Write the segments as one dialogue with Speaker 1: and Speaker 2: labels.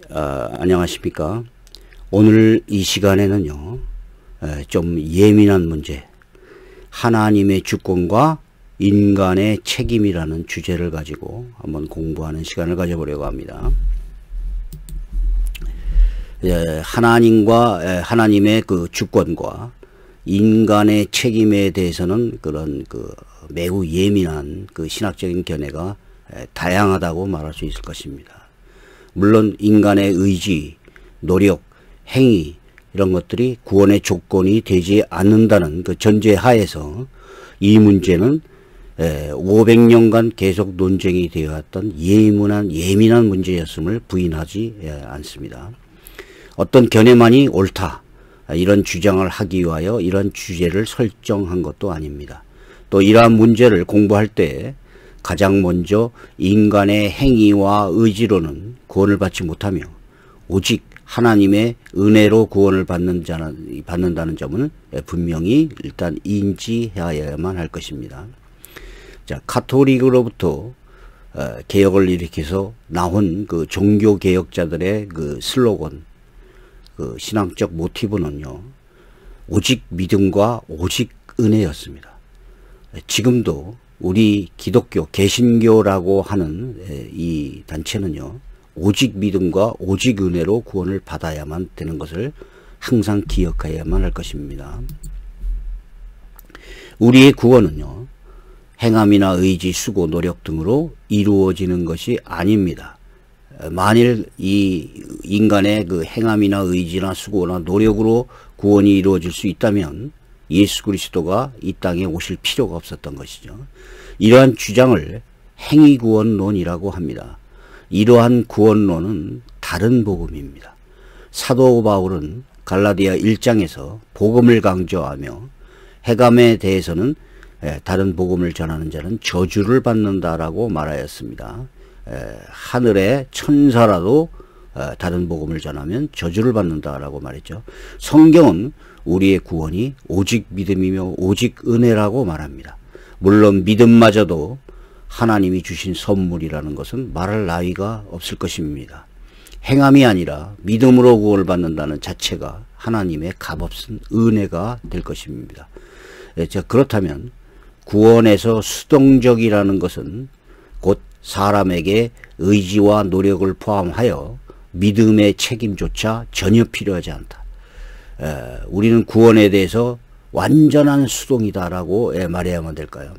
Speaker 1: 안녕하십니까. 오늘 이 시간에는요, 좀 예민한 문제, 하나님의 주권과 인간의 책임이라는 주제를 가지고 한번 공부하는 시간을 가져보려고 합니다. 하나님의 그 주권과 인간의 책임에 대해서는 그런 매우 예민한 신학적인 견해가 다양하다고 말할 수 있을 것입니다. 물론 인간의 의지, 노력, 행위 이런 것들이 구원의 조건이 되지 않는다는 그 전제 하에서 이 문제는 500년간 계속 논쟁이 되어왔던 예민한 문제였음을 부인하지 않습니다. 어떤 견해만이 옳다 이런 주장을 하기 위하여 이런 주제를 설정한 것도 아닙니다. 또 이러한 문제를 공부할 때 가장 먼저 인간의 행위와 의지로는 구원을 받지 못하며 오직 하나님의 은혜로 구원을 받는다는 점은 분명히 일단 인지해야만 할 것입니다. 자, 카톨릭으로부터 개혁을 일으켜서 나온 그 종교 개혁자들의 그 슬로건, 그 신앙적 모티브는요, 오직 믿음과 오직 은혜였습니다. 지금도 우리 기독교 개신교라고 하는 이 단체는요, 오직 믿음과 오직 은혜로 구원을 받아야만 되는 것을 항상 기억해야만 할 것입니다. 우리의 구원은요, 행함이나 의지, 수고, 노력 등으로 이루어지는 것이 아닙니다. 만일 이 인간의 그 행함이나 의지나 수고나 노력으로 구원이 이루어질 수 있다면 예수 그리스도가 이 땅에 오실 필요가 없었던 것이죠. 이러한 주장을 행위구원론이라고 합니다. 이러한 구원론은 다른 복음입니다. 사도 바울은 갈라디아 1장에서 복음을 강조하며 행함에 대해서는 다른 복음을 전하는 자는 저주를 받는다라고 말하였습니다. 하늘의 천사라도 다른 복음을 전하면 저주를 받는다라고 말했죠. 성경은 우리의 구원이 오직 믿음이며 오직 은혜라고 말합니다. 물론 믿음마저도 하나님이 주신 선물이라는 것은 말할 나위가 없을 것입니다. 행함이 아니라 믿음으로 구원을 받는다는 자체가 하나님의 값없은 은혜가 될 것입니다. 자, 그렇다면 구원에서 수동적이라는 것은 곧 사람에게 의지와 노력을 포함하여 믿음의 책임조차 전혀 필요하지 않다. 우리는 구원에 대해서 완전한 수동이다라고 말해야만 될까요?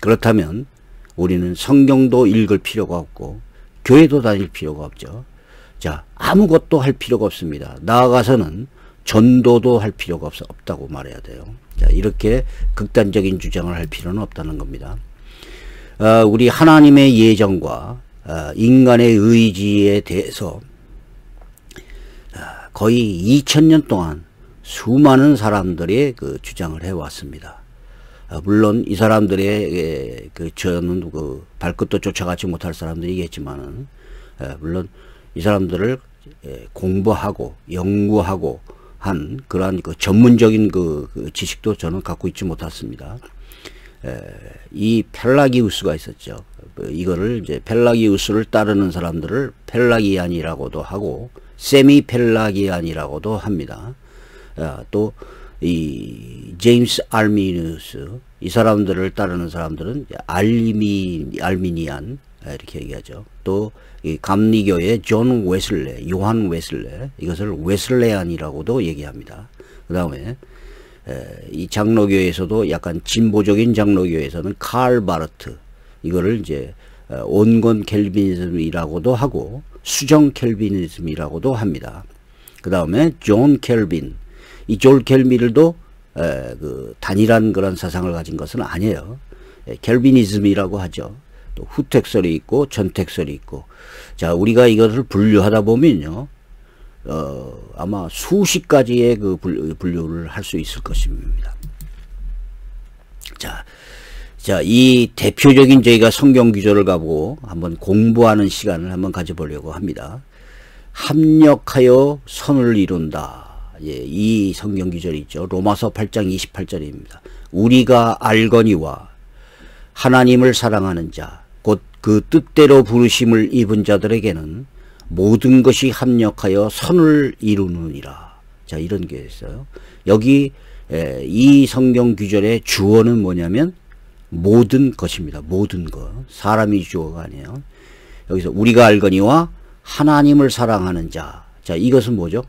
Speaker 1: 그렇다면 우리는 성경도 읽을 필요가 없고 교회도 다닐 필요가 없죠. 자, 아무것도 할 필요가 없습니다. 나아가서는 전도도 할 필요가 없다고 말해야 돼요. 자, 이렇게 극단적인 주장을 할 필요는 없다는 겁니다. 우리 하나님의 예정과 인간의 의지에 대해서 거의 2000년 동안 수많은 사람들이 그 주장을 해왔습니다. 물론 이 사람들의 저는 발끝도 쫓아가지 못할 사람들이겠지만은, 물론 이 사람들을 공부하고 연구하고 한 그러한 전문적인 지식도 저는 갖고 있지 못했습니다. 이 펠라기우스가 있었죠. 이거를 이제 펠라기우스를 따르는 사람들을 펠라기안이라고도 하고 세미 펠라기안이라고도 합니다. 또 이 제임스 알미누스, 이 사람들을 따르는 사람들은 알미니안 이렇게 얘기하죠. 또 이 감리교의 존 웨슬레, 요한 웨슬레, 이것을 웨슬레안이라고도 얘기합니다. 그 다음에 이 장로교에서도 약간 진보적인 장로교에서는 칼 바르트, 이거를 이제 온건 켈비니즘이라고도 하고 수정 켈비니즘이라고도 합니다. 그 다음에 존 켈빈, 이 존 켈빈도 단일한 그런 사상을 가진 것은 아니에요. 켈비니즘이라고 하죠. 또 후택설이 있고 전택설이 있고. 자, 우리가 이것을 분류하다 보면요, 아마 수십 가지의 분류를 할 수 있을 것입니다. 자, 이 대표적인 저희가 성경 구절을 가보고 한번 공부하는 시간을 한번 가져보려고 합니다. 합력하여 선을 이룬다. 이 성경 구절이 있죠. 로마서 8장 28절입니다. 우리가 알거니와 하나님을 사랑하는 자, 곧 그 뜻대로 부르심을 입은 자들에게는 모든 것이 합력하여 선을 이루느니라. 자, 이런 게 있어요. 여기 이 성경 규절의 주어는 뭐냐면 모든 것입니다. 모든 것. 사람이 주어가 아니에요. 여기서 우리가 알거니와 하나님을 사랑하는 자. 자, 이것은 뭐죠?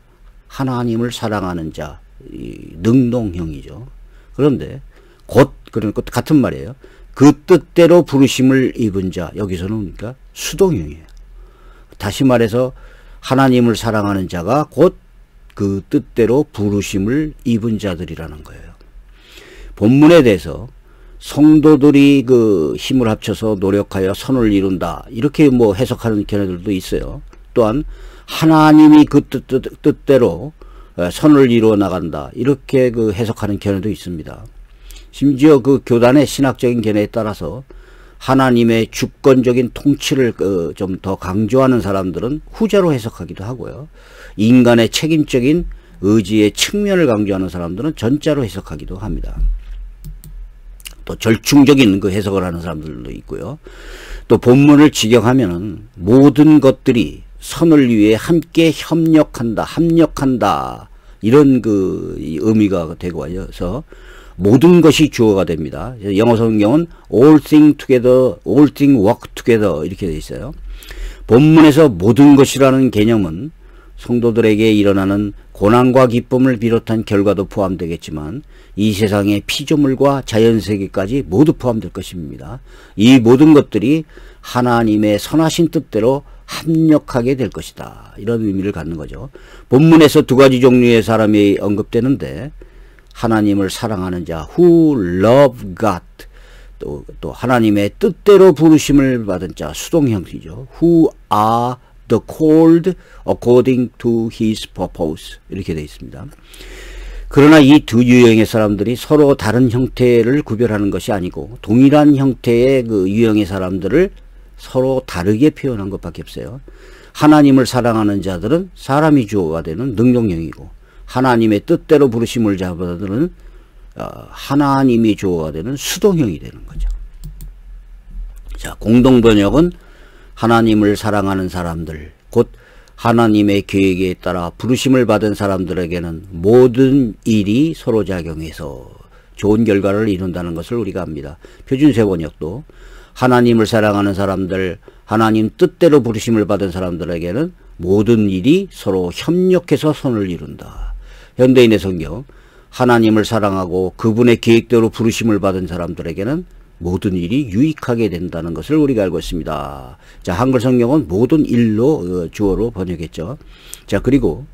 Speaker 1: 하나님을 사랑하는 자. 능동형이죠. 그런데 곧 그러니까 같은 말이에요. 그 뜻대로 부르심을 입은 자. 여기서는 그러니까 수동형이에요. 다시 말해서 하나님을 사랑하는 자가 곧 그 뜻대로 부르심을 입은 자들이라는 거예요. 본문에 대해서 성도들이 그 힘을 합쳐서 노력하여 선을 이룬다. 이렇게 뭐 해석하는 견해들도 있어요. 또한 하나님이 그 뜻대로 선을 이루어 나간다. 이렇게 그 해석하는 견해도 있습니다. 심지어 그 교단의 신학적인 견해에 따라서 하나님의 주권적인 통치를 좀 더 강조하는 사람들은 후자로 해석하기도 하고요. 인간의 책임적인 의지의 측면을 강조하는 사람들은 전자로 해석하기도 합니다. 또 절충적인 그 해석을 하는 사람들도 있고요. 또 본문을 직역하면은 모든 것들이 선을 위해 함께 협력한다, 합력한다 이런 그 의미가 되고 와서 모든 것이 주어가 됩니다. 영어 성경은 all things together, all things work together 이렇게 되어 있어요. 본문에서 모든 것이라는 개념은 성도들에게 일어나는 고난과 기쁨을 비롯한 결과도 포함되겠지만 이 세상의 피조물과 자연세계까지 모두 포함될 것입니다. 이 모든 것들이 하나님의 선하신 뜻대로 합력하게 될 것이다. 이런 의미를 갖는 거죠. 본문에서 두 가지 종류의 사람이 언급되는데 하나님을 사랑하는 자 who love God 또 하나님의 뜻대로 부르심을 받은 자 수동형이죠. who are the called according to his purpose 이렇게 되어 있습니다. 그러나 이 두 유형의 사람들이 서로 다른 형태를 구별하는 것이 아니고 동일한 형태의 그 유형의 사람들을 서로 다르게 표현한 것밖에 없어요. 하나님을 사랑하는 자들은 사람이 주어가 되는 능동형이고 하나님의 뜻대로 부르심을 자들은 하나님이 주어가 되는 수동형이 되는 거죠. 자, 공동번역은 하나님을 사랑하는 사람들, 곧 하나님의 계획에 따라 부르심을 받은 사람들에게는 모든 일이 서로 작용해서 좋은 결과를 이룬다는 것을 우리가 압니다. 표준세 번역도 하나님을 사랑하는 사람들, 하나님 뜻대로 부르심을 받은 사람들에게는 모든 일이 서로 협력해서 선을 이룬다. 현대인의 성경 하나님을 사랑하고 그분의 계획대로 부르심을 받은 사람들에게는 모든 일이 유익하게 된다는 것을 우리가 알고 있습니다. 자, 한글 성경은 모든 일로 주어로 번역했죠. 자, 그리고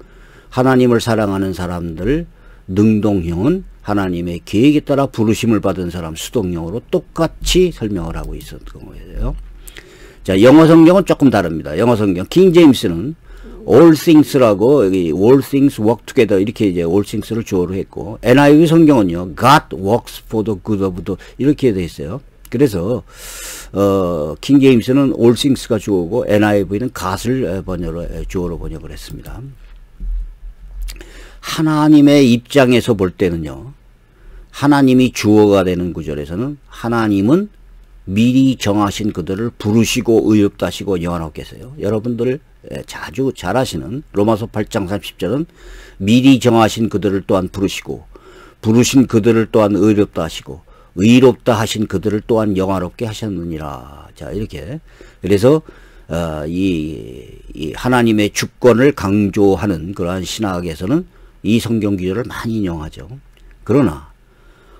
Speaker 1: 하나님을 사랑하는 사람들 능동형은 하나님의 계획에 따라 부르심을 받은 사람 수동형으로 똑같이 설명을 하고 있었던 거예요. 자, 영어 성경은 조금 다릅니다. 영어 성경 킹 제임스는 all things라고 여기 all things work together 이렇게 이제 all things를 주어로 했고 NIV 성경은요 God works for the good of the 이렇게 되어 있어요. 그래서 킹 제임스는 all things가 주어고 NIV는 God을 주어로 번역을 했습니다. 하나님의 입장에서 볼 때는요 하나님이 주어가 되는 구절에서는 하나님은 미리 정하신 그들을 부르시고 의롭다 하시고 영원하게 하세요. 여러분들 자주 잘 아시는 로마서 8장 30절은 미리 정하신 그들을 또한 부르시고 부르신 그들을 또한 의롭다 하시고 의롭다 하신 그들을 또한 영화롭게 하셨느니라. 자, 이렇게 그래서 이 하나님의 주권을 강조하는 그러한 신학에서는 이 성경 구절을 많이 인용하죠. 그러나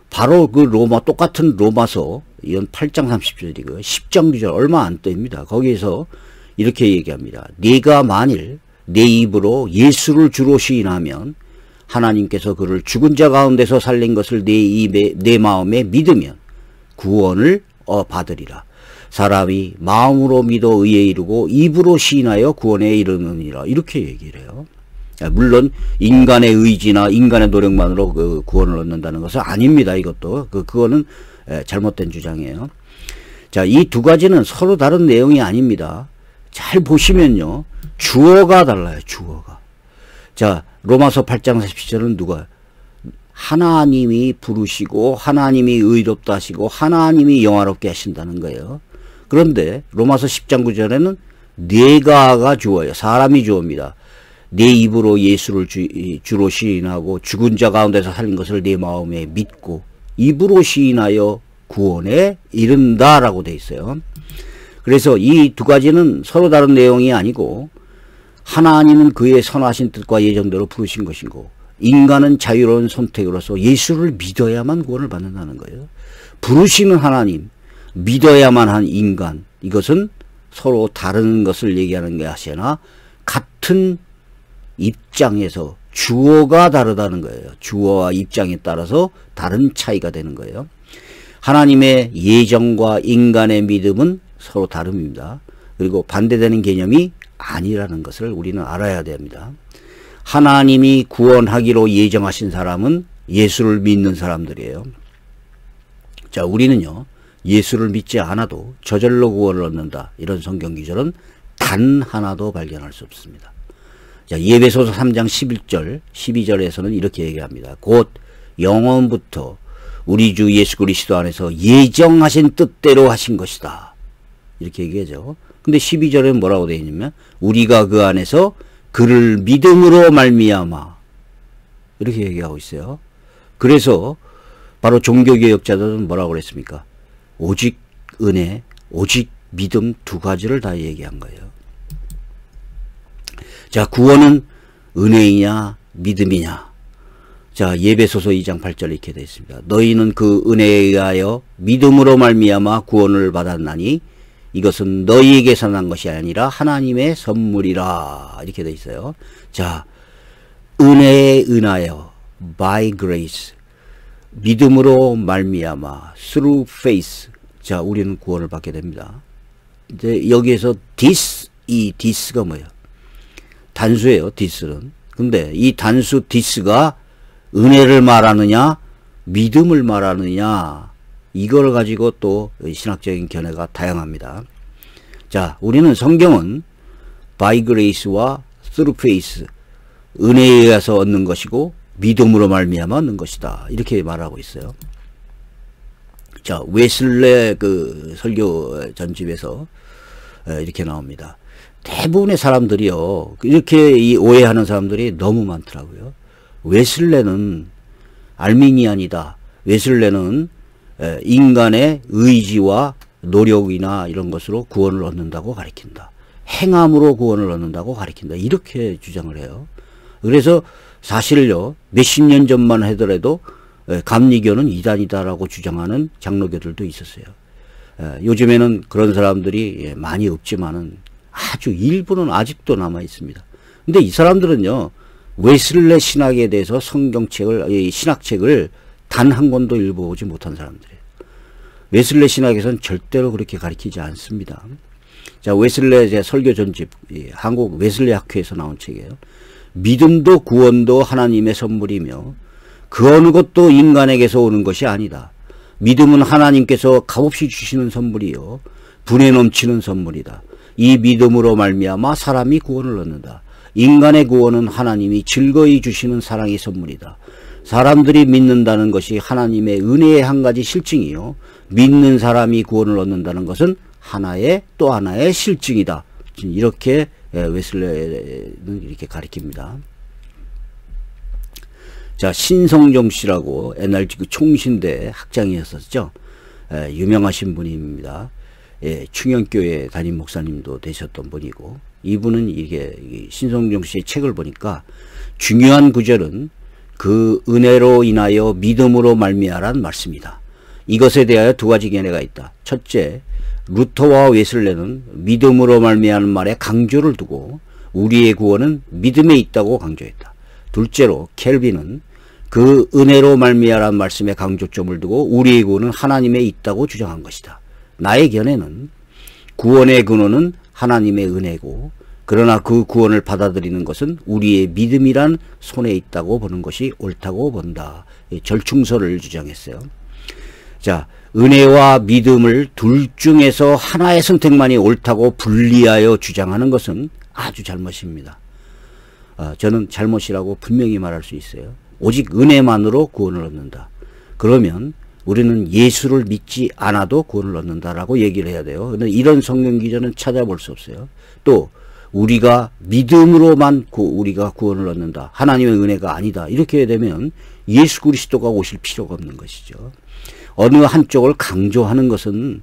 Speaker 1: 바로 그 똑같은 로마서 이건 8장 30절이고요. 10장 구절 얼마 안 됩니다. 거기에서 이렇게 얘기합니다. 네가 만일 내 입으로 예수를 주로 시인하면 하나님께서 그를 죽은 자 가운데서 살린 것을 내 마음에 믿으면 구원을 받으리라. 사람이 마음으로 믿어 의에 이르고 입으로 시인하여 구원에 이르느니라. 이렇게 얘기를 해요. 물론 인간의 의지나 인간의 노력만으로 그 구원을 얻는다는 것은 아닙니다. 이것도 그거는 잘못된 주장이에요. 자, 이 두 가지는 서로 다른 내용이 아닙니다. 잘 보시면요 주어가 달라요. 주어가. 자, 로마서 8장 40절은 누가 하나님이 부르시고 하나님이 의롭다 하시고 하나님이 영화롭게 하신다는 거예요. 그런데 로마서 10장 9절에는 내가가 주어요. 사람이 주어입니다. 내 입으로 예수를 주로 시인하고 죽은 자 가운데서 살린 것을 내 마음에 믿고 입으로 시인하여 구원에 이른다라고 돼 있어요. 그래서 이 두 가지는 서로 다른 내용이 아니고 하나님은 그의 선하신 뜻과 예정대로 부르신 것이고 인간은 자유로운 선택으로서 예수를 믿어야만 구원을 받는다는 거예요. 부르시는 하나님, 믿어야만 한 인간, 이것은 서로 다른 것을 얘기하는 게 아니라 같은 입장에서 주어가 다르다는 거예요. 주어와 입장에 따라서 다른 차이가 되는 거예요. 하나님의 예정과 인간의 믿음은 서로 다릅니다. 그리고 반대되는 개념이 아니라는 것을 우리는 알아야 됩니다. 하나님이 구원하기로 예정하신 사람은 예수를 믿는 사람들이에요. 자, 우리는요, 예수를 믿지 않아도 저절로 구원을 얻는다, 이런 성경 기절은 단 하나도 발견할 수 없습니다. 자, 에베소서 3장 11절, 12절에서는 이렇게 얘기합니다. 곧 영원부터 우리 주 예수 그리스도 안에서 예정하신 뜻대로 하신 것이다, 이렇게 얘기하죠. 근데 12절에는 뭐라고 되어 있냐면 우리가 그 안에서 그를 믿음으로 말미암아, 이렇게 얘기하고 있어요. 그래서 바로 종교개혁자들은 뭐라고 그랬습니까? 오직 은혜, 오직 믿음, 두 가지를 다 얘기한 거예요. 자, 구원은 은혜이냐 믿음이냐. 자, 에베소서 2장 8절 이렇게 되어 있습니다. 너희는 그 은혜에 의하여 믿음으로 말미암아 구원을 받았나니 이것은 너희에게서 난 것이 아니라 하나님의 선물이라, 이렇게 되어 있어요. 자, 은혜에 은하여 by grace, 믿음으로 말미암아 through faith. 자, 우리는 구원을 받게 됩니다. 이제 여기에서 this, 이 this가 뭐예요? 단수예요, this는. 근데 이 단수 this가 은혜를 말하느냐 믿음을 말하느냐, 이걸 가지고 또 신학적인 견해가 다양합니다. 자, 우리는 성경은 by grace와 through faith, 은혜에 의해서 얻는 것이고 믿음으로 말미암아 얻는 것이다, 이렇게 말하고 있어요. 자, 웨슬레 그 설교 전집에서 이렇게 나옵니다. 대부분의 사람들이요, 이렇게 이 오해하는 사람들이 너무 많더라고요. 웨슬레는 알미니안이다. 웨슬레는 인간의 의지와 노력이나 이런 것으로 구원을 얻는다고 가리킨다. 행함으로 구원을 얻는다고 가리킨다. 이렇게 주장을 해요. 그래서 사실요, 몇십 년 전만 하더라도 감리교는 이단이다라고 주장하는 장로교들도 있었어요. 요즘에는 그런 사람들이 많이 없지만은 아주 일부는 아직도 남아 있습니다. 근데 이 사람들은요, 웨슬레 신학에 대해서 성경책을, 신학책을 단 한 권도 읽어보지 못한 사람들이에요. 웨슬레 신학에서는 절대로 그렇게 가르치지 않습니다. 자, 웨슬레 제 설교 전집, 한국 웨슬레 학회에서 나온 책이에요. 믿음도 구원도 하나님의 선물이며 그 어느 것도 인간에게서 오는 것이 아니다. 믿음은 하나님께서 값없이 주시는 선물이요, 분에 넘치는 선물이다. 이 믿음으로 말미암아 사람이 구원을 얻는다. 인간의 구원은 하나님이 즐거이 주시는 사랑의 선물이다. 사람들이 믿는다는 것이 하나님의 은혜의 한 가지 실증이요, 믿는 사람이 구원을 얻는다는 것은 하나의 또 하나의 실증이다. 이렇게 웨슬레는 이렇게 가리킵니다. 자, 신성종 씨라고 옛날 그 총신대 학장이었었죠. 유명하신 분입니다. 충영교회 담임 목사님도 되셨던 분이고, 이분은 이게 신성종 씨의 책을 보니까 중요한 구절은 그 은혜로 인하여 믿음으로 말미암아란 말씀이다. 이것에 대하여 두 가지 견해가 있다. 첫째, 루터와 웨슬레는 믿음으로 말미암는 말에 강조를 두고 우리의 구원은 믿음에 있다고 강조했다. 둘째로, 켈빈은 그 은혜로 말미암는 말씀에 강조점을 두고 우리의 구원은 하나님에 있다고 주장한 것이다. 나의 견해는 구원의 근원은 하나님의 은혜고, 그러나 그 구원을 받아들이는 것은 우리의 믿음이란 손에 있다고 보는 것이 옳다고 본다. 절충설을 주장했어요. 자, 은혜와 믿음을 둘 중에서 하나의 선택만이 옳다고 분리하여 주장하는 것은 아주 잘못입니다. 저는 잘못이라고 분명히 말할 수 있어요. 오직 은혜만으로 구원을 얻는다. 그러면 우리는 예수를 믿지 않아도 구원을 얻는다라고 얘기를 해야 돼요. 그런데 이런 성경 기전은 찾아볼 수 없어요. 또 우리가 믿음으로만 우리가 구원을 얻는다. 하나님의 은혜가 아니다. 이렇게 되면 예수 그리스도가 오실 필요가 없는 것이죠. 어느 한쪽을 강조하는 것은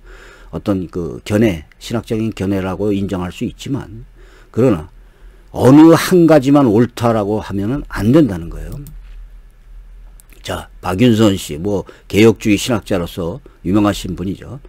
Speaker 1: 어떤 그 견해, 신학적인 견해라고 인정할 수 있지만, 그러나 어느 한 가지만 옳다라고 하면은 안 된다는 거예요. 자, 박윤선 씨, 뭐 개혁주의 신학자로서 유명하신 분이죠.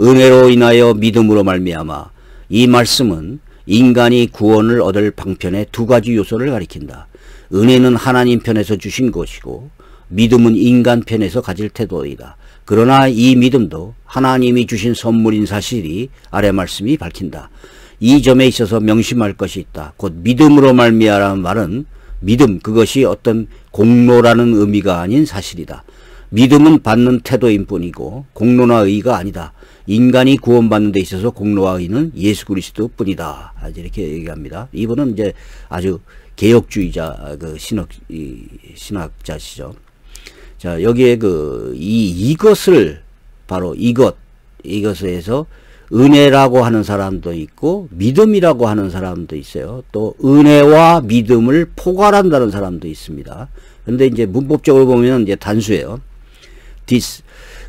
Speaker 1: 은혜로 인하여 믿음으로 말미암아, 이 말씀은 인간이 구원을 얻을 방편의 두 가지 요소를 가리킨다. 은혜는 하나님 편에서 주신 것이고 믿음은 인간 편에서 가질 태도이다. 그러나 이 믿음도 하나님이 주신 선물인 사실이 아래 말씀이 밝힌다. 이 점에 있어서 명심할 것이 있다. 곧 믿음으로 말미암아라는 말은 믿음, 그것이 어떤 공로라는 의미가 아닌 사실이다. 믿음은 받는 태도인 뿐이고 공로나 의의가 아니다. 인간이 구원받는 데 있어서 공로와 의의는 예수 그리스도 뿐이다. 이렇게 얘기합니다. 이분은 이제 아주 개혁주의자, 그 신학자시죠. 자, 여기에 이것을, 바로 이것에서 은혜라고 하는 사람도 있고, 믿음이라고 하는 사람도 있어요. 또, 은혜와 믿음을 포괄한다는 사람도 있습니다. 근데 이제 문법적으로 보면 이제 단수예요.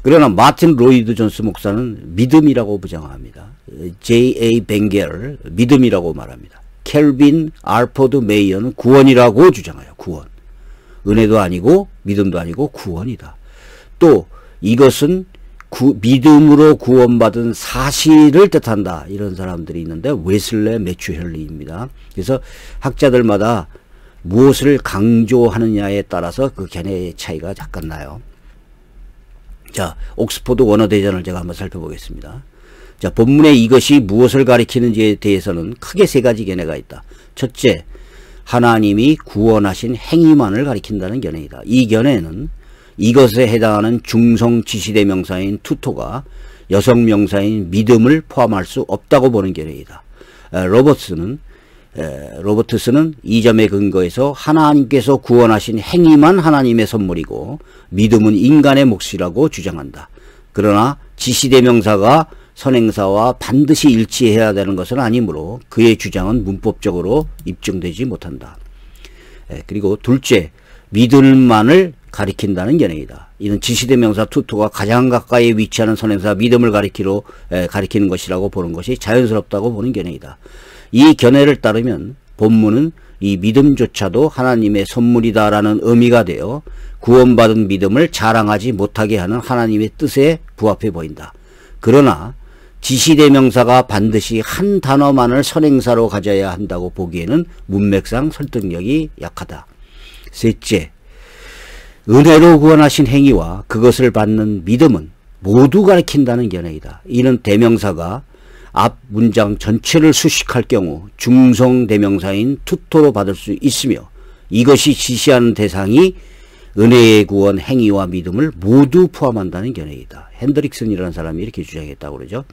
Speaker 1: 그러나 마틴 로이드 존스 목사는 믿음이라고 부정합니다. J.A. 벵겔 믿음이라고 말합니다. 켈빈 알포드 메이어는 구원이라고 주장해요. 구원. 은혜도 아니고 믿음도 아니고 구원이다. 또 이것은 믿음으로 구원받은 사실을 뜻한다. 이런 사람들이 있는데 웨슬레 매튜 헨리입니다. 그래서 학자들마다 무엇을 강조하느냐에 따라서 그 견해의 차이가 약간 나요. 자, 옥스포드 원어대전을 제가 한번 살펴보겠습니다. 자, 본문에 이것이 무엇을 가리키는지에 대해서는 크게 세 가지 견해가 있다. 첫째, 하나님이 구원하신 행위만을 가리킨다는 견해이다. 이 견해는 이것에 해당하는 중성 지시대명사인 투토가 여성 명사인 믿음을 포함할 수 없다고 보는 견해이다. 로버트스는 이 점에 근거해서 하나님께서 구원하신 행위만 하나님의 선물이고 믿음은 인간의 몫이라고 주장한다. 그러나 지시대명사가 선행사와 반드시 일치해야 되는 것은 아니므로 그의 주장은 문법적으로 입증되지 못한다. 그리고 둘째, 믿음만을 가리킨다는 견해이다. 이는 지시대명사 투토가 가장 가까이 위치하는 선행사 믿음을 가리키는 것이라고 보는 것이 자연스럽다고 보는 견해이다. 이 견해를 따르면 본문은 이 믿음조차도 하나님의 선물이다라는 의미가 되어 구원받은 믿음을 자랑하지 못하게 하는 하나님의 뜻에 부합해 보인다. 그러나 지시대명사가 반드시 한 단어만을 선행사로 가져야 한다고 보기에는 문맥상 설득력이 약하다. 셋째, 은혜로 구원하신 행위와 그것을 받는 믿음은 모두 가리킨다는 견해이다. 이는 대명사가 앞 문장 전체를 수식할 경우 중성 대명사인 투토로 받을 수 있으며 이것이 지시하는 대상이 은혜의 구원 행위와 믿음을 모두 포함한다는 견해이다. 핸드릭슨이라는 사람이 이렇게 주장했다고 그러죠.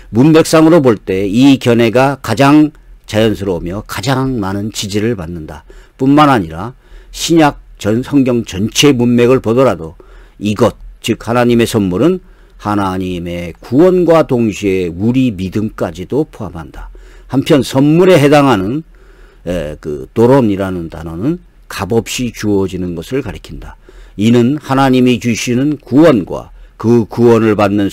Speaker 1: 문맥상으로 볼 때 이 견해가 가장 자연스러우며 가장 많은 지지를 받는다. 뿐만 아니라 신약 성경 전체 문맥을 보더라도 이것, 즉 하나님의 선물은 하나님의 구원과 동시에 우리 믿음까지도 포함한다. 한편 선물에 해당하는 그 도론이라는 단어는 값없이 주어지는 것을 가리킨다. 이는 하나님이 주시는 구원과 그 구원을 받는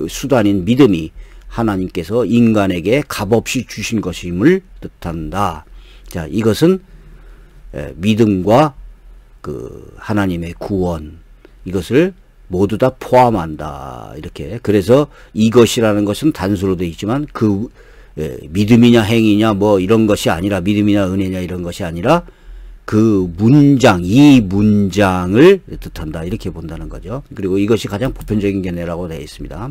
Speaker 1: 수단인 믿음이 하나님께서 인간에게 값없이 주신 것임을 뜻한다. 자, 이것은 믿음과 그 하나님의 구원, 이것을 모두 다 포함한다. 이렇게. 그래서 이것이라는 것은 단수로 되어 있지만 그 믿음이냐 행위냐 뭐 이런 것이 아니라, 믿음이냐 은혜냐 이런 것이 아니라 그 문장, 이 문장을 뜻한다. 이렇게 본다는 거죠. 그리고 이것이 가장 보편적인 견해라고 되어 있습니다.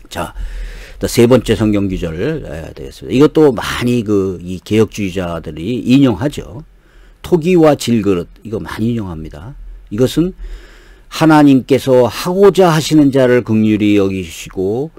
Speaker 1: 자, 세 번째 성경 구절 되겠습니다. 이것도 많이 이 개혁주의자들이 인용하죠. 토기와 질그릇, 이거 많이 인용합니다. 이것은 하나님께서 하고자 하시는 자를 긍휼히 여기시고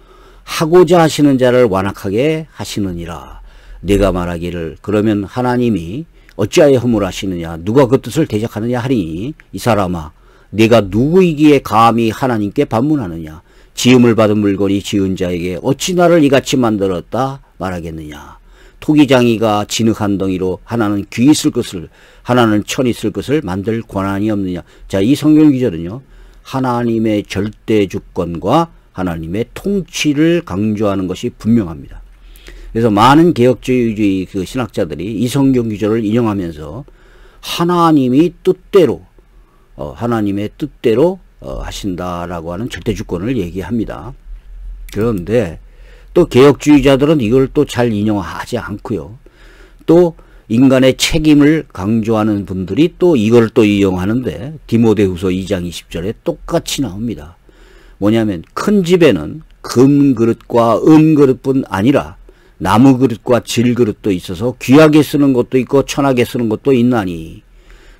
Speaker 1: 하고자 하시는 자를 완악하게 하시느니라. 내가 말하기를, 그러면 하나님이 어찌하여 허물하시느냐, 누가 그 뜻을 대적하느냐 하리니, 이 사람아 네가 누구이기에 감히 하나님께 반문하느냐. 지음을 받은 물건이 지은 자에게 어찌 나를 이같이 만들었다 말하겠느냐. 토기장이가 진흙한 덩이로 하나는 귀 있을 것을 하나는 천 있을 것을 만들 권한이 없느냐. 자, 이 성경 기절은요, 하나님의 절대 주권과 하나님의 통치를 강조하는 것이 분명합니다. 그래서 많은 개혁주의 그 신학자들이 이 성경 기절을 인용하면서 하나님의 뜻대로 하신다라고 하는 절대 주권을 얘기합니다. 그런데 또 개혁주의자들은 이걸 또 잘 인용하지 않고요. 또 인간의 책임을 강조하는 분들이 또 이걸 또 인용하는데 디모데후서 2장 20절에 똑같이 나옵니다. 뭐냐면 큰 집에는 금 그릇과 은 그릇뿐 아니라 나무 그릇과 질 그릇도 있어서 귀하게 쓰는 것도 있고 천하게 쓰는 것도 있나니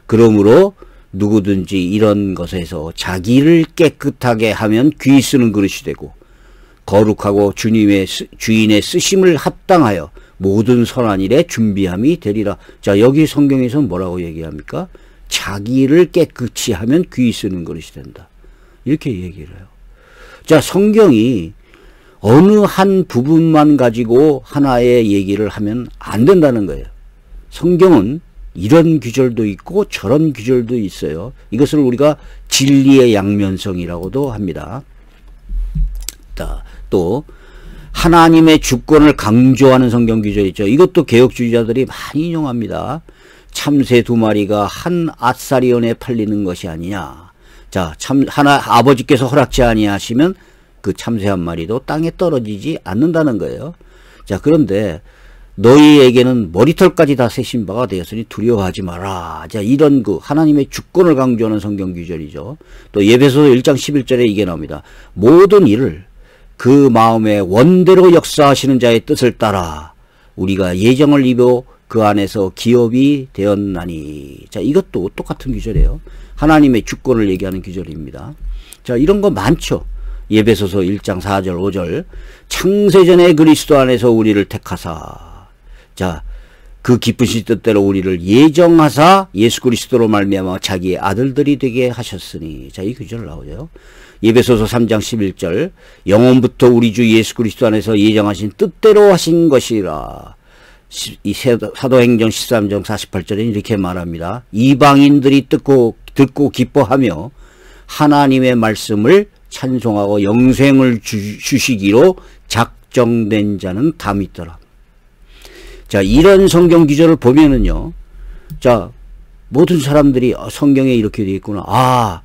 Speaker 1: 그러므로 누구든지 이런 것에서 자기를 깨끗하게 하면 귀 쓰는 그릇이 되고 거룩하고 주인의 쓰심을 합당하여 모든 선한 일에 준비함이 되리라. 자, 여기 성경에서는 뭐라고 얘기합니까? 자기를 깨끗이 하면 귀 쓰는 그릇이 된다. 이렇게 얘기를 해요. 자, 성경이 어느 한 부분만 가지고 하나의 얘기를 하면 안 된다는 거예요. 성경은 이런 규절도 있고 저런 규절도 있어요. 이것을 우리가 진리의 양면성이라고도 합니다. 또 하나님의 주권을 강조하는 성경 규절 있죠. 이것도 개혁주의자들이 많이 인용합니다. 참새 2마리가 한 앗사리온에 팔리는 것이 아니냐. 자, 아버지께서 허락지 아니하시면 그 참새 1마리도 땅에 떨어지지 않는다는 거예요. 자, 그런데 너희에게는 머리털까지 다 세신 바가 되었으니 두려워하지 마라. 자, 이런 그 하나님의 주권을 강조하는 성경 규절이죠. 또 에베소서 1장 11절에 이게 나옵니다. 모든 일을 그 마음의 원대로 역사하시는 자의 뜻을 따라 우리가 예정을 입어 그 안에서 기업이 되었나니. 자, 이것도 똑같은 규절이에요. 하나님의 주권을 얘기하는 규절입니다. 자, 이런 거 많죠. 에베소서 1장 4절 5절 창세전에 그리스도 안에서 우리를 택하사. 자, 그 기쁘신 뜻대로 우리를 예정하사 예수 그리스도로 말미암아 자기의 아들들이 되게 하셨으니. 자, 이 규절 나오죠. 에베소서 3장 11절 영원부터 우리 주 예수 그리스도 안에서 예정하신 뜻대로 하신 것이라. 이 사도행전 13장 48절에 이렇게 말합니다. 이방인들이 듣고 기뻐하며 하나님의 말씀을 찬송하고 영생을 주시기로 작정된 자는 다 믿더라. 자, 이런 성경 기절을 보면은요, 자, 모든 사람들이 성경에 이렇게 되어 있구나. 아,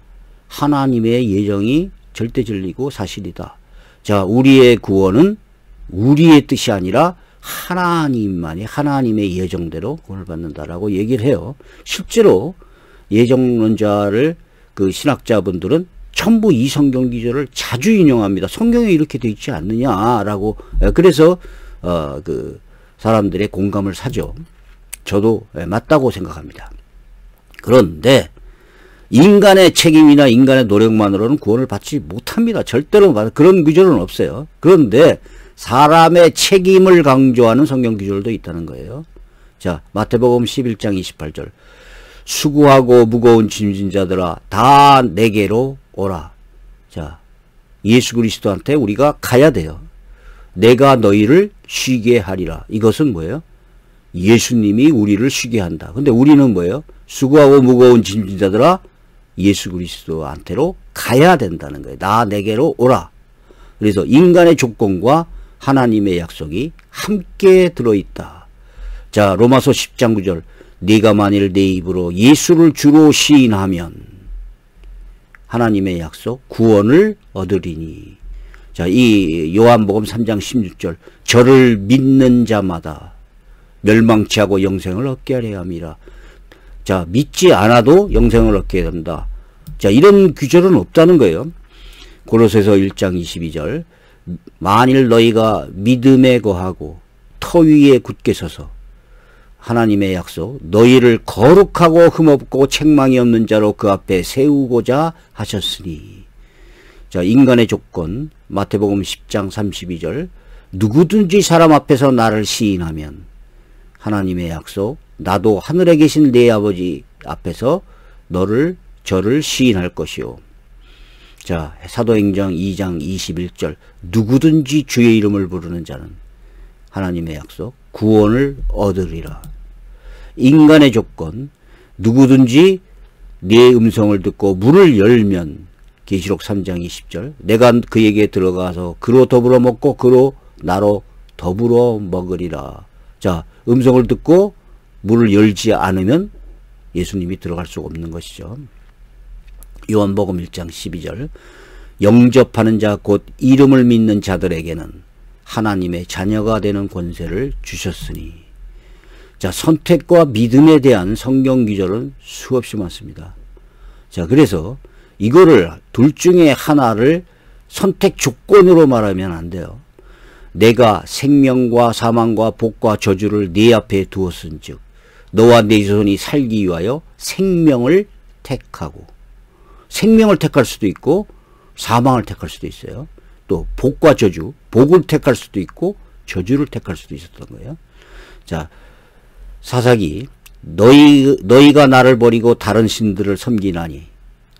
Speaker 1: 하나님의 예정이 절대 진리고 사실이다. 자, 우리의 구원은 우리의 뜻이 아니라 하나님의 예정대로 구원을 받는다라고 얘기를 해요. 실제로 예정론자를 그 신학자분들은 전부 이 성경 기절을 자주 인용합니다. 성경에 이렇게 되어 있지 않느냐라고. 그래서 그 사람들의 공감을 사죠. 저도 맞다고 생각합니다. 그런데 인간의 책임이나 인간의 노력만으로는 구원을 받지 못합니다. 절대로 그런 규절은 없어요. 그런데 사람의 책임을 강조하는 성경 규절도 있다는 거예요. 자, 마태복음 11장 28절 수고하고 무거운 짐진 자들아 다 내게로 오라. 자, 예수 그리스도한테 우리가 가야 돼요. 내가 너희를 쉬게 하리라. 이것은 뭐예요? 예수님이 우리를 쉬게 한다. 근데 우리는 뭐예요? 수고하고 무거운 짐진 자들아 예수 그리스도한테로 가야 된다는 거예요. 나 내게로 오라. 그래서 인간의 조건과 하나님의 약속이 함께 들어있다. 자, 로마서 10장 9절 네가 만일 내 입으로 예수를 주로 시인하면 하나님의 약속 구원을 얻으리니. 자, 이 요한복음 3장 16절 저를 믿는 자마다 멸망치 하고 영생을 얻게 하려 함이라. 자, 믿지 않아도 영생을 얻게 된다. 자, 이런 규절은 없다는 거예요. 고로새서 1장 22절 만일 너희가 믿음에 거하고 터 위에 굳게 서서 하나님의 약속 너희를 거룩하고 흠없고 책망이 없는 자로 그 앞에 세우고자 하셨으니. 자, 인간의 조건 마태복음 10장 32절 누구든지 사람 앞에서 나를 시인하면 하나님의 약속 나도 하늘에 계신 내 아버지 앞에서 너를 저를 시인할 것이요. 자, 사도행전 2장 21절 누구든지 주의 이름을 부르는 자는 하나님의 약속 구원을 얻으리라. 인간의 조건 누구든지 내 음성을 듣고 문을 열면 계시록 3장 20절 내가 그에게 들어가서 그로 더불어 먹고 그로 나로 더불어 먹으리라. 자, 음성을 듣고 문을 열지 않으면 예수님이 들어갈 수가 없는 것이죠. 요한복음 1장 12절 영접하는 자 곧 이름을 믿는 자들에게는 하나님의 자녀가 되는 권세를 주셨으니. 자, 선택과 믿음에 대한 성경 기절은 수없이 많습니다. 자, 그래서 이거를 둘 중에 하나를 선택 조건으로 말하면 안 돼요. 내가 생명과 사망과 복과 저주를 네 앞에 두었은즉 너와 네 자손이 살기 위하여 생명을 택하고. 생명을 택할 수도 있고 사망을 택할 수도 있어요. 또 복과 저주, 복을 택할 수도 있고 저주를 택할 수도 있었던 거예요. 자, 사사기 너희가 나를 버리고 다른 신들을 섬기나니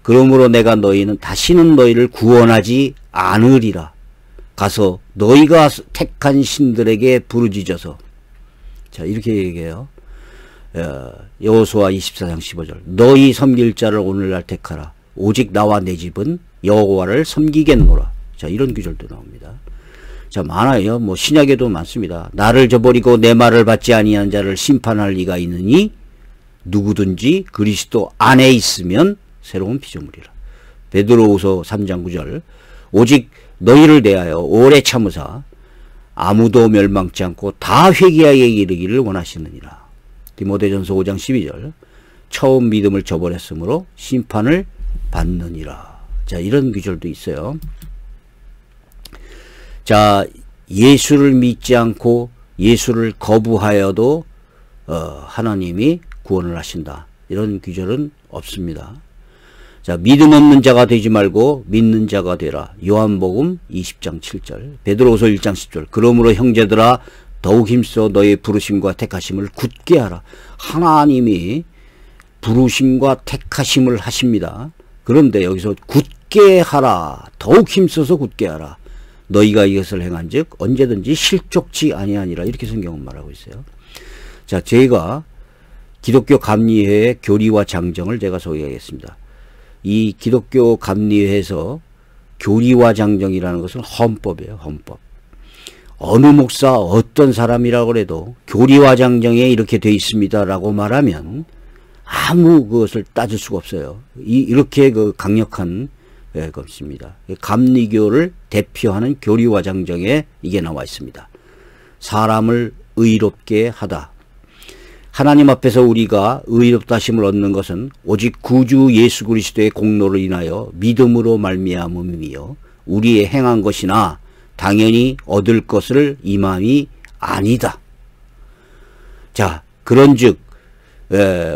Speaker 1: 그러므로 내가 다시는 너희를 구원하지 않으리라. 가서 너희가 택한 신들에게 부르짖어서. 자, 이렇게 얘기해요. 여호수아 24장 15절 너희 섬길 자를 오늘날 택하라. 오직 나와 내 집은 여호와를 섬기겠노라. 자, 이런 구절도 나옵니다. 자, 많아요. 뭐 신약에도 많습니다. 나를 저버리고 내 말을 받지 아니한 자를 심판할 리가 있느니 누구든지 그리스도 안에 있으면 새로운 피조물이라. 베드로후서 3장 9절 오직 너희를 대하여 오래 참으사 아무도 멸망치 않고 다 회개하에 이르기를 원하시느니라. 디모데전서 5장 12절 처음 믿음을 저버렸으므로 심판을 받느니라. 자, 이런 구절도 있어요. 자, 예수를 믿지 않고 예수를 거부하여도 하나님이 구원을 하신다. 이런 구절은 없습니다. 자, 믿음 없는 자가 되지 말고 믿는 자가 되라. 요한복음 20장 7절 베드로후서 1장 10절 그러므로 형제들아 더욱 힘써 너의 부르심과 택하심을 굳게 하라. 하나님이 부르심과 택하심을 하십니다. 그런데 여기서 굳게 하라. 더욱 힘써서 굳게 하라. 너희가 이것을 행한즉 언제든지 실족치 아니하니라. 이렇게 성경은 말하고 있어요. 자, 제가 기독교 감리회의 교리와 장정을 제가 소개하겠습니다. 이 기독교 감리회에서 교리와 장정이라는 것은 헌법이에요. 헌법. 어느 목사 어떤 사람이라고 해도 교리와 장정에 이렇게 돼 있습니다 라고 말하면 아무 그것을 따질 수가 없어요. 이렇게 그 강력한 것입니다. 감리교를 대표하는 교리와 장정에 이게 나와 있습니다. 사람을 의롭게 하다. 하나님 앞에서 우리가 의롭다 하심을 얻는 것은 오직 구주 예수 그리스도의 공로를 인하여 믿음으로 말미암음이며 우리의 행한 것이나 당연히 얻을 것을 임함이 아니다. 자, 그런즉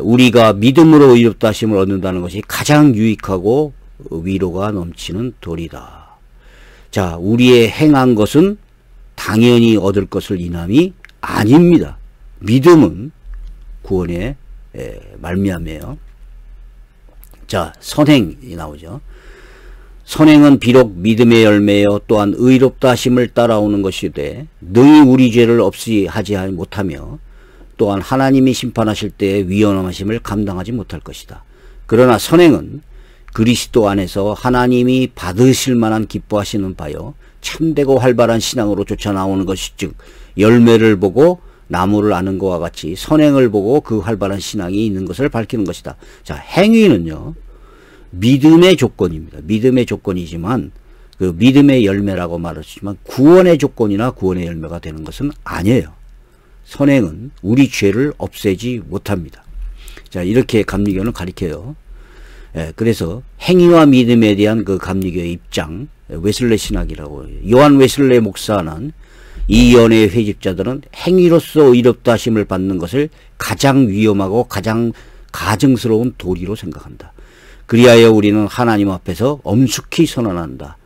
Speaker 1: 우리가 믿음으로 의롭다 하심을 얻는다는 것이 가장 유익하고 위로가 넘치는 도리다. 자, 우리의 행한 것은 당연히 얻을 것을 인함이 아닙니다. 믿음은 구원의 말미암이에요. 자, 선행이 나오죠. 선행은 비록 믿음의 열매여 또한 의롭다 하심을 따라오는 것이되 능히 우리 죄를 없이 하지 못하며 또한 하나님이 심판하실 때의 위헌하심을 감당하지 못할 것이다. 그러나 선행은 그리스도 안에서 하나님이 받으실 만한 기뻐하시는 바요 참되고 활발한 신앙으로 쫓아 나오는 것이 즉 열매를 보고 나무를 아는 것과 같이 선행을 보고 그 활발한 신앙이 있는 것을 밝히는 것이다. 자, 행위는요 믿음의 조건입니다. 믿음의 조건이지만 그 믿음의 열매라고 말했지만 구원의 조건이나 구원의 열매가 되는 것은 아니에요. 선행은 우리 죄를 없애지 못합니다. 자, 이렇게 감리교는 가리켜요. 그래서 행위와 믿음에 대한 그 감리교의 입장, 웨슬레 신학이라고 해요. 요한 웨슬레 목사는 이 연의 회집자들은 행위로서 의롭다 하심을 받는 것을 가장 위험하고 가장 가증스러운 도리로 생각한다. 그리하여 우리는 하나님 앞에서 엄숙히 선언한다.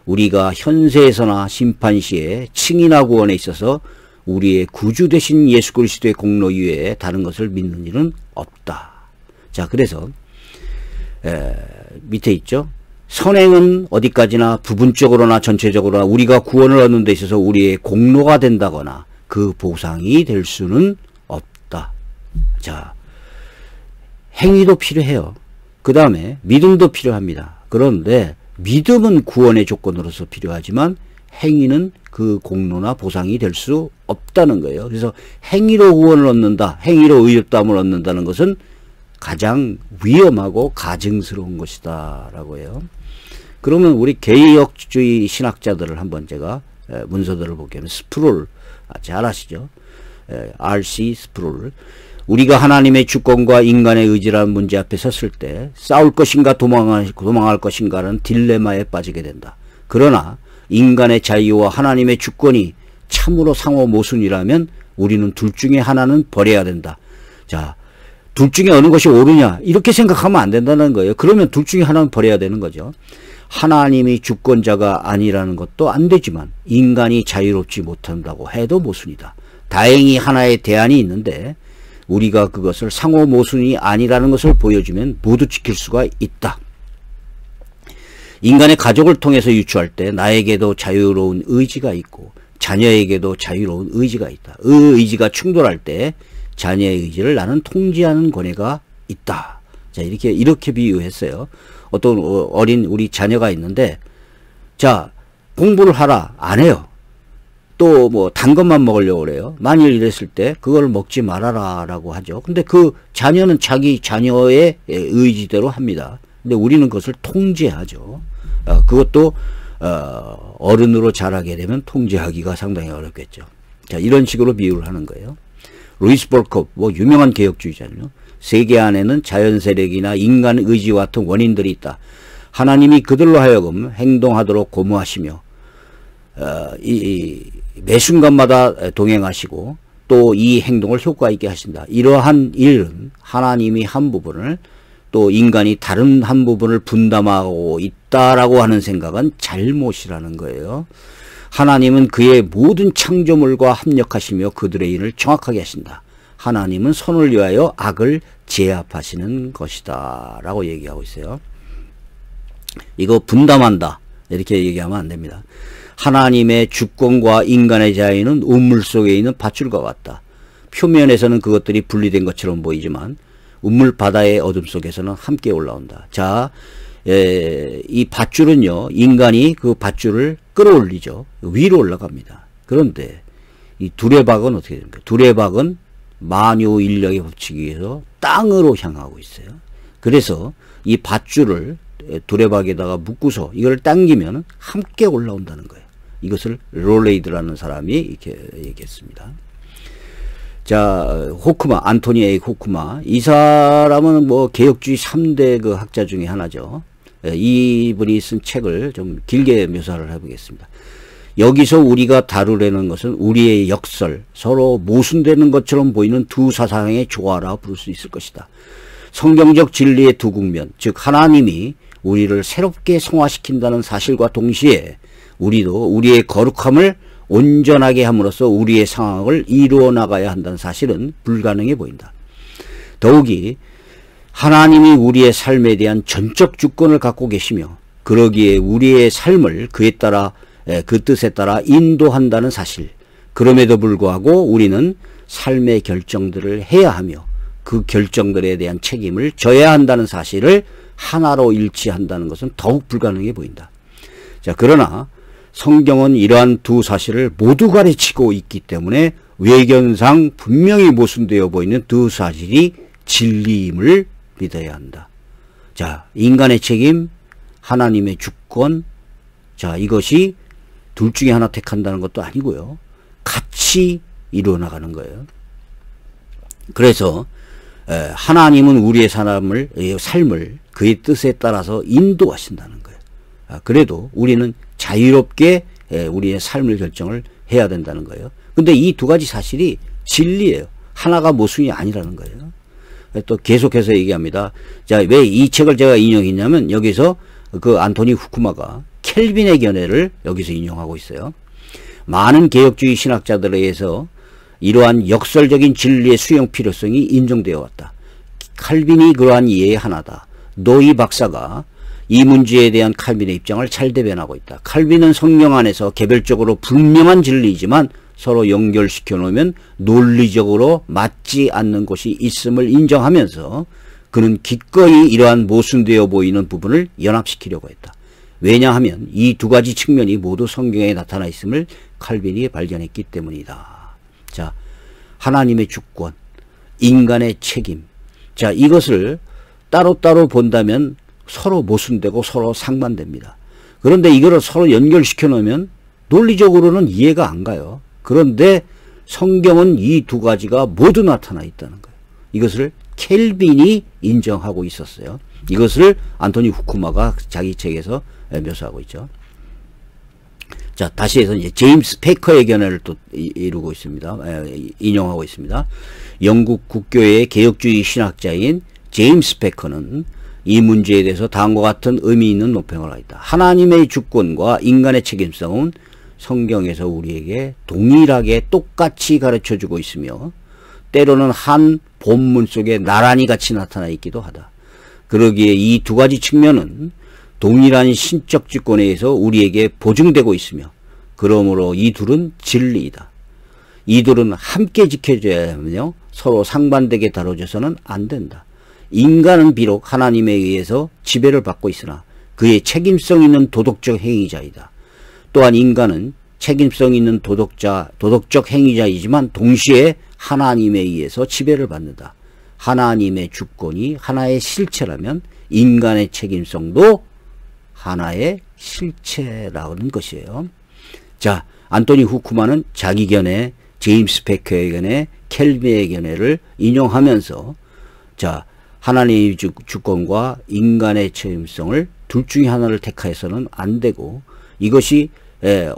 Speaker 1: 우리가 현세에서나 심판시에 칭의나 구원에 있어서 우리의 구주 되신 예수 그리스도의 공로 이외에 다른 것을 믿는 일은 없다. 자, 그래서 밑에 있죠. 선행은 어디까지나 부분적으로나 전체적으로나 우리가 구원을 얻는 데 있어서 우리의 공로가 된다거나 그 보상이 될 수는 없다. 자, 행위도 필요해요. 그 다음에 믿음도 필요합니다. 그런데 믿음은 구원의 조건으로서 필요하지만 행위는 그 공로나 보상이 될 수 없다는 거예요. 그래서 행위로 구원을 얻는다, 행위로 의롭다함을 얻는다는 것은 가장 위험하고 가증스러운 것이다 라고 해요. 그러면 우리 개혁주의 신학자들을 한번 제가 문서들을 보게 하면 스프롤 잘 아시죠? R.C. 스프롤. 우리가 하나님의 주권과 인간의 의지라는 문제 앞에 섰을 때 싸울 것인가 도망할 것인가는 딜레마에 빠지게 된다. 그러나 인간의 자유와 하나님의 주권이 참으로 상호 모순이라면 우리는 둘 중에 하나는 버려야 된다. 자, 둘 중에 어느 것이 옳으냐 이렇게 생각하면 안 된다는 거예요. 그러면 둘 중에 하나는 버려야 되는 거죠. 하나님이 주권자가 아니라는 것도 안 되지만 인간이 자유롭지 못한다고 해도 모순이다. 다행히 하나의 대안이 있는데 우리가 그것을 상호 모순이 아니라는 것을 보여주면 모두 지킬 수가 있다. 인간의 가족을 통해서 유추할 때 나에게도 자유로운 의지가 있고 자녀에게도 자유로운 의지가 있다. 그 의지가 충돌할 때 자녀의 의지를 나는 통제하는 권해가 있다. 자, 이렇게 비유했어요. 어떤 어린 우리 자녀가 있는데, 자, 공부를 하라. 안 해요. 또 뭐 단 것만 먹으려고 그래요. 만일 이랬을 때 그걸 먹지 말아라 라고 하죠. 근데 그 자녀는 자기 자녀의 의지대로 합니다. 근데 우리는 그것을 통제하죠. 그것도 어른으로 자라게 되면 통제하기가 상당히 어렵겠죠. 자, 이런 식으로 비유를 하는 거예요. 루이스 볼컵, 뭐 유명한 개혁주의자죠. 세계 안에는 자연 세력이나 인간 의지와 같은 원인들이 있다. 하나님이 그들로 하여금 행동하도록 고무하시며 매 순간마다 동행하시고 또 이 행동을 효과 있게 하신다. 이러한 일은 하나님이 한 부분을 또 인간이 다른 한 부분을 분담하고 있다라고 하는 생각은 잘못이라는 거예요. 하나님은 그의 모든 창조물과 합력하시며 그들의 일을 정확하게 하신다. 하나님은 선을 위하여 악을 제압하시는 것이다 라고 얘기하고 있어요. 이거 분담한다 이렇게 얘기하면 안 됩니다. 하나님의 주권과 인간의 자유는 우물 속에 있는 밧줄과 같다. 표면에서는 그것들이 분리된 것처럼 보이지만 우물 바다의 어둠 속에서는 함께 올라온다. 자, 이 밧줄은요, 인간이 그 밧줄을 끌어올리죠. 위로 올라갑니다. 그런데 이 두레박은 어떻게 됩니까? 두레박은 만유 인력의 법칙에 의해서 땅으로 향하고 있어요. 그래서 이 밧줄을 두레박에다가 묶고서 이걸 당기면 함께 올라온다는 거예요. 이것을 롤레이드라는 사람이 이렇게 얘기했습니다. 자, 호크마, 안토니 A. 호크마. 이 사람은 뭐 개혁주의 3대 그 학자 중에 하나죠. 이분이 쓴 책을 좀 길게 묘사를 해보겠습니다. 여기서 우리가 다루려는 것은 우리의 역설, 서로 모순되는 것처럼 보이는 두 사상의 조화라 부를 수 있을 것이다. 성경적 진리의 두 국면, 즉 하나님이 우리를 새롭게 성화시킨다는 사실과 동시에 우리도 우리의 거룩함을 온전하게 함으로써 우리의 상황을 이루어 나가야 한다는 사실은 불가능해 보인다. 더욱이 하나님이 우리의 삶에 대한 전적 주권을 갖고 계시며 그러기에 우리의 삶을 그에 따라 그 뜻에 따라 인도한다는 사실. 그럼에도 불구하고 우리는 삶의 결정들을 해야 하며 그 결정들에 대한 책임을 져야 한다는 사실을 하나로 일치한다는 것은 더욱 불가능해 보인다. 자, 그러나 성경은 이러한 두 사실을 모두 가르치고 있기 때문에 외견상 분명히 모순되어 보이는 두 사실이 진리임을 믿어야 한다. 자, 인간의 책임, 하나님의 주권. 자, 이것이 둘 중에 하나 택한다는 것도 아니고요. 같이 이루어 나가는 거예요. 그래서 하나님은 우리의 삶을 그의 뜻에 따라서 인도하신다는 거예요. 그래도 우리는 자유롭게 우리의 삶을 결정을 해야 된다는 거예요. 근데 이 두 가지 사실이 진리예요. 하나가 모순이 아니라는 거예요. 또 계속해서 얘기합니다. 자, 왜 이 책을 제가 인용했냐면 여기서 그 안토니 후쿠마가 켈빈의 견해를 여기서 인용하고 있어요. 많은 개혁주의 신학자들에 의해서 이러한 역설적인 진리의 수용 필요성이 인정되어 왔다. 칼빈이 그러한 이해의 하나다. 노이 박사가 이 문제에 대한 칼빈의 입장을 잘 대변하고 있다. 칼빈은 성경 안에서 개별적으로 분명한 진리이지만 서로 연결시켜 놓으면 논리적으로 맞지 않는 곳이 있음을 인정하면서 그는 기꺼이 이러한 모순되어 보이는 부분을 연합시키려고 했다. 왜냐하면 이 두 가지 측면이 모두 성경에 나타나 있음을 칼빈이 발견했기 때문이다. 자, 하나님의 주권, 인간의 책임. 자, 이것을 따로따로 본다면 서로 모순되고 서로 상반됩니다. 그런데 이거를 서로 연결시켜 놓으면 논리적으로는 이해가 안 가요. 그런데 성경은 이 두 가지가 모두 나타나 있다는 거예요. 이것을 켈빈이 인정하고 있었어요. 이것을 안토니 후쿠마가 자기 책에서 묘사하고 있죠. 자, 다시 해서 이제 제임스 페커의 견해를 또 이루고 있습니다. 인용하고 있습니다. 영국 국교회의 개혁주의 신학자인 제임스 페커는 이 문제에 대해서 다음과 같은 의미 있는 논평을 하였다. 하나님의 주권과 인간의 책임성은 성경에서 우리에게 동일하게 똑같이 가르쳐주고 있으며 때로는 한 본문 속에 나란히 같이 나타나 있기도 하다. 그러기에 이 두 가지 측면은 동일한 신적 주권에 의해서 우리에게 보증되고 있으며 그러므로 이 둘은 진리이다. 이 둘은 함께 지켜져야 하며 서로 상반되게 다뤄져서는 안 된다. 인간은 비록 하나님에 의해서 지배를 받고 있으나 그의 책임성 있는 도덕적 행위자이다. 또한 인간은 책임성 있는 도덕적 행위자이지만 동시에 하나님에 의해서 지배를 받는다. 하나님의 주권이 하나의 실체라면 인간의 책임성도 하나의 실체라는 것이에요. 자, 안토니 후쿠마는 자기 견해, 제임스 페커의 견해, 켈빈의 견해를 인용하면서 자, 하나님의 주권과 인간의 책임성을 둘 중에 하나를 택하여서는 안 되고 이것이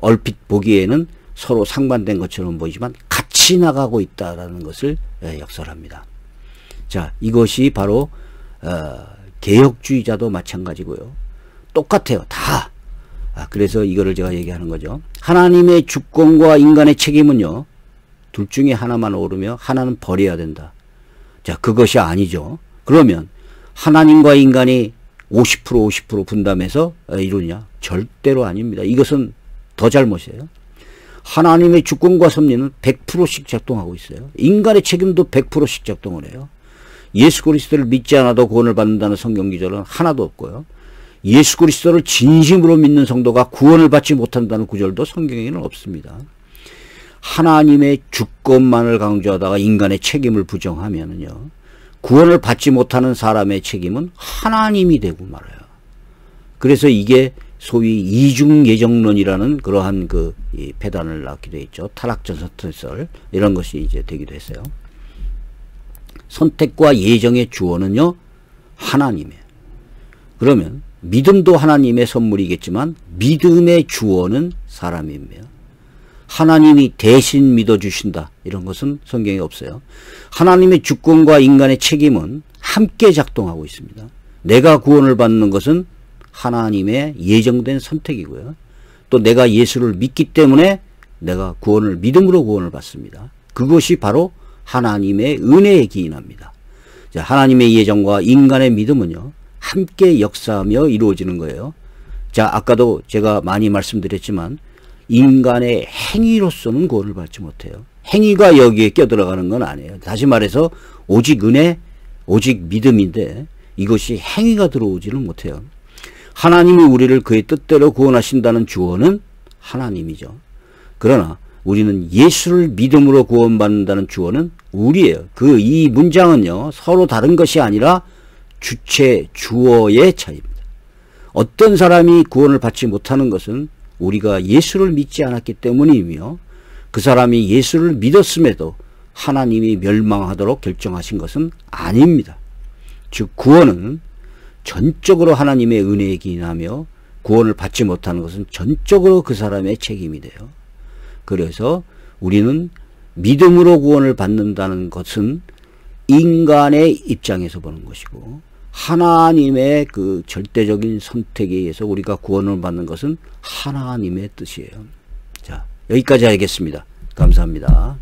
Speaker 1: 얼핏 보기에는 서로 상반된 것처럼 보이지만 같이 나가고 있다라는 것을 역설합니다. 자, 이것이 바로 개혁주의자도 마찬가지고요. 똑같아요. 다. 그래서 이거를 제가 얘기하는 거죠. 하나님의 주권과 인간의 책임은요. 둘 중에 하나만 오르며 하나는 버려야 된다. 자, 그것이 아니죠. 그러면 하나님과 인간이 50% 분담해서 이루냐? 절대로 아닙니다. 이것은 더 잘못이에요. 하나님의 주권과 섭리는 100%씩 작동하고 있어요. 인간의 책임도 100%씩 작동을 해요. 예수 그리스도를 믿지 않아도 구원을 받는다는 성경 구절은 하나도 없고요. 예수 그리스도를 진심으로 믿는 성도가 구원을 받지 못한다는 구절도 성경에는 없습니다. 하나님의 주권만을 강조하다가 인간의 책임을 부정하면은요. 구원을 받지 못하는 사람의 책임은 하나님이 되고 말아요. 그래서 이게 소위 이중예정론이라는 그러한 이 패단을 낳게 되어 있죠. 타락전 선택설 이런 것이 이제 되기도 했어요. 선택과 예정의 주어는요 하나님이에요. 그러면 믿음도 하나님의 선물이겠지만 믿음의 주어는 사람이며 하나님이 대신 믿어주신다 이런 것은 성경에 없어요. 하나님의 주권과 인간의 책임은 함께 작동하고 있습니다. 내가 구원을 받는 것은 하나님의 예정된 선택이고요. 또 내가 예수를 믿기 때문에 내가 믿음으로 구원을 받습니다. 그것이 바로 하나님의 은혜에 기인합니다. 자, 하나님의 예정과 인간의 믿음은요 함께 역사하며 이루어지는 거예요. 자, 아까도 제가 많이 말씀드렸지만 인간의 행위로서는 구원을 받지 못해요. 행위가 여기에 껴들어가는 건 아니에요. 다시 말해서 오직 은혜, 오직 믿음인데 이것이 행위가 들어오지는 못해요. 하나님이 우리를 그의 뜻대로 구원하신다는 주어는 하나님이죠. 그러나 우리는 예수를 믿음으로 구원받는다는 주어는 우리예요. 이 문장은요 서로 다른 것이 아니라 주체, 주어의 차이입니다. 어떤 사람이 구원을 받지 못하는 것은 우리가 예수를 믿지 않았기 때문이며 그 사람이 예수를 믿었음에도 하나님이 멸망하도록 결정하신 것은 아닙니다. 즉 구원은 전적으로 하나님의 은혜에 기인하며 구원을 받지 못하는 것은 전적으로 그 사람의 책임이 돼요. 그래서 우리는 믿음으로 구원을 받는다는 것은 인간의 입장에서 보는 것이고 하나님의 그 절대적인 선택에 의해서 우리가 구원을 받는 것은 하나님의 뜻이에요. 자, 여기까지 하겠습니다. 감사합니다.